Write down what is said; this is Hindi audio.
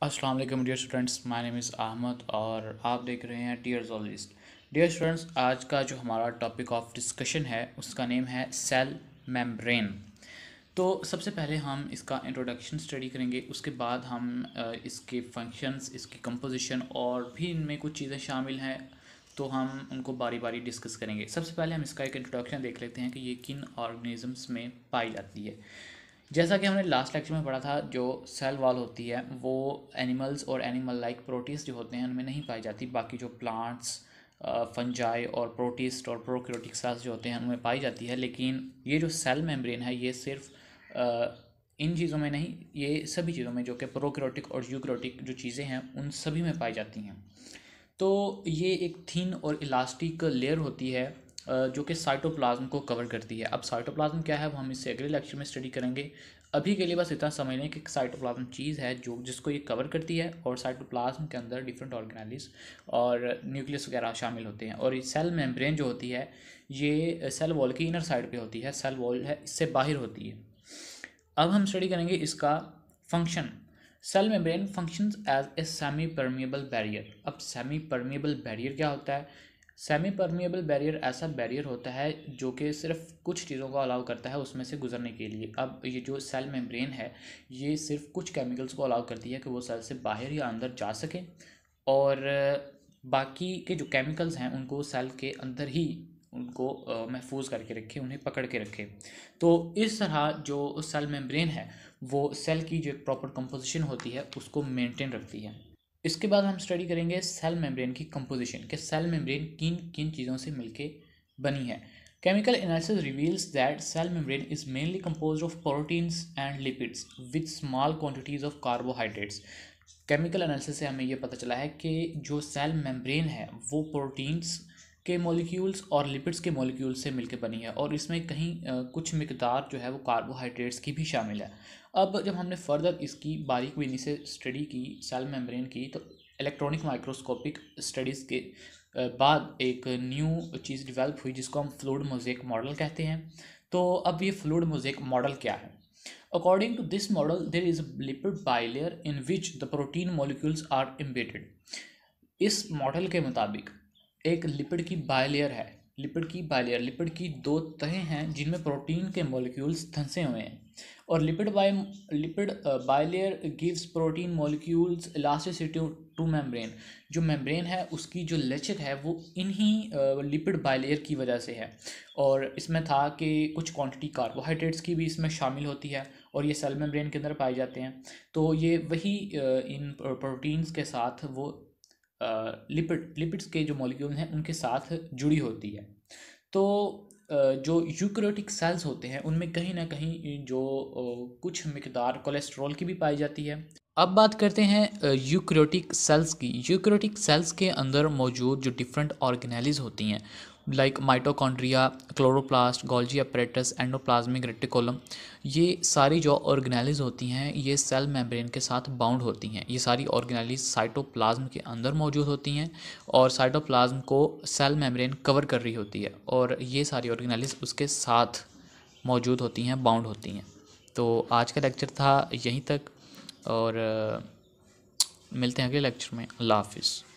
अस्सलाम वालेकुम dear students, my name is Ahmad और आप देख रहे हैं टीयर ज़ोलिस्ट। डियर स्टूडेंट्स, आज का जो हमारा टॉपिक ऑफ डिस्कशन है उसका नेम है सेल मेम्ब्रेन। तो सबसे पहले हम इसका इंट्रोडक्शन स्टडी करेंगे, उसके बाद हम इसके फंक्शंस, इसकी कंपोजिशन और भी इनमें कुछ चीज़ें शामिल हैं तो हम उनको बारी बारी डिस्कस करेंगे। सबसे पहले हम इसका एक इंट्रोडक्शन देख लेते हैं कि ये किन ऑर्गेनिज़म्स में पाई जाती है। जैसा कि हमने लास्ट लेक्चर में पढ़ा था, जो सेल वॉल होती है वो एनिमल्स और एनिमल लाइक प्रोटिस्ट जो होते हैं उनमें नहीं पाई जाती। बाकी जो प्लांट्स, फंजाई और प्रोटिस्ट और प्रोकैरियोटिक सेल्स जो होते हैं उनमें पाई जाती है। लेकिन ये जो सेल मेम्ब्रेन है ये सिर्फ इन चीज़ों में नहीं, ये सभी चीज़ों में जो कि प्रोकैरियोटिक और यूकैरियोटिक जो चीज़ें हैं उन सभी में पाई जाती हैं। तो ये एक थिन और इलास्टिक लेयर होती है जो कि साइटोप्लाज्म को कवर करती है। अब साइटोप्लाज्म क्या है वो हम इससे अगले लेक्चर में स्टडी करेंगे। अभी के लिए बस इतना समझ लें कि साइटोप्लाज्म चीज़ है जो जिसको ये कवर करती है, और साइटोप्लाज्म के अंदर डिफरेंट ऑर्गेनेलिस और न्यूक्लियस वगैरह शामिल होते हैं। और ये सेल मेम्ब्रेन जो होती है ये सेल वॉल की इनर साइड पे होती है, सेल वॉल है इससे बाहर होती है। अब हम स्टडी करेंगे इसका function. Cell membrane functions as a semi permeable barrier. अब सेमी परमिएबल बैरियर क्या होता है? सेमी परमिएबल बैरियर ऐसा बैरियर होता है जो कि सिर्फ कुछ चीज़ों को अलाउ करता है उसमें से गुजरने के लिए। अब ये जो सेल मेम्ब्रेन है ये सिर्फ कुछ केमिकल्स को अलाउ करती है कि वो सेल से बाहर या अंदर जा सके, और बाकी के जो केमिकल्स हैं उनको सेल के अंदर ही उनको महफूज करके रखे, उन्हें पकड़ के रखे। तो इस तरह जो सेल मेम्ब्रेन है वो सेल की जो प्रॉपर कंपोजिशन होती है उसको मेंटेन रखती है। इसके बाद हम स्टडी करेंगे सेल मेम्ब्रेन की कंपोजिशन, कि सेल मेम्ब्रेन किन किन चीज़ों से मिलके बनी है। Chemical analysis reveals that cell membrane is mainly composed of proteins and lipids with small quantities of carbohydrates. Chemical analysis से हमें ये पता चला है कि जो सेल मेम्ब्रेन है वो प्रोटीन्स के मॉलिक्यूल्स और लिपिड्स के मॉलिक्यूल्स से मिलकर बनी है, और इसमें कहीं कुछ मिकदार जो है वो कार्बोहाइड्रेट्स की भी शामिल है। अब जब हमने फर्दर इसकी बारीक बीनी से स्टडी की सेल मेम्ब्रेन की, तो इलेक्ट्रॉनिक माइक्रोस्कोपिक स्टडीज़ के बाद एक न्यू चीज़ डिवेल्प हुई जिसको हम फ्लूइड मोज़ेक मॉडल कहते हैं। तो अब ये फ्लूइड मोज़ेक मॉडल क्या है? According to this model, there is a lipid bilayer in which the protein molecules are embedded. इस मॉडल के मुताबिक एक लिपिड की बायलेयर है। लिपिड की दो तहें हैं जिनमें प्रोटीन के मॉलिक्यूल्स धंसे हुए हैं, और lipid bilayer gives protein molecules elasticity two membrane. जो मेम्ब्रेन है उसकी जो लचक है वो इन्हीं लिपिड बायलेयर की वजह से है। और इसमें था कि कुछ क्वांटिटी कार्बोहाइड्रेट्स की भी इसमें शामिल होती है, और ये सेल मेम्ब्रेन के अंदर पाए जाते हैं। तो ये वही इन प्रोटीन्स के साथ वो लिपिड्स के जो मॉलिक्यूल हैं उनके साथ जुड़ी होती है। तो जो यूकैरियोटिक सेल्स होते हैं उनमें कहीं ना कहीं जो कुछ मिकदार कोलेस्ट्रॉल की भी पाई जाती है। अब बात करते हैं यूकैरियोटिक सेल्स की। यूकैरियोटिक सेल्स के अंदर मौजूद जो डिफरेंट ऑर्गेनेलिज होती हैं, like mitochondria, chloroplast, Golgi apparatus, endoplasmic reticulum, ये सारी जो ऑर्गेनेलिज होती हैं ये सेल मेम्ब्रेन के साथ बाउंड होती हैं। ये सारी ऑर्गेनेलिज साइटोप्लाज्म के अंदर मौजूद होती हैं, और साइटोप्लाज्म को सेल मेम्ब्रेन कवर कर रही होती है, और ये सारी ऑर्गेनेलिज उसके साथ मौजूद होती हैं, बाउंड होती हैं। तो आज का लेक्चर था यहीं तक, और मिलते हैं अगले लेक्चर में। अल्लाह हाफिज़।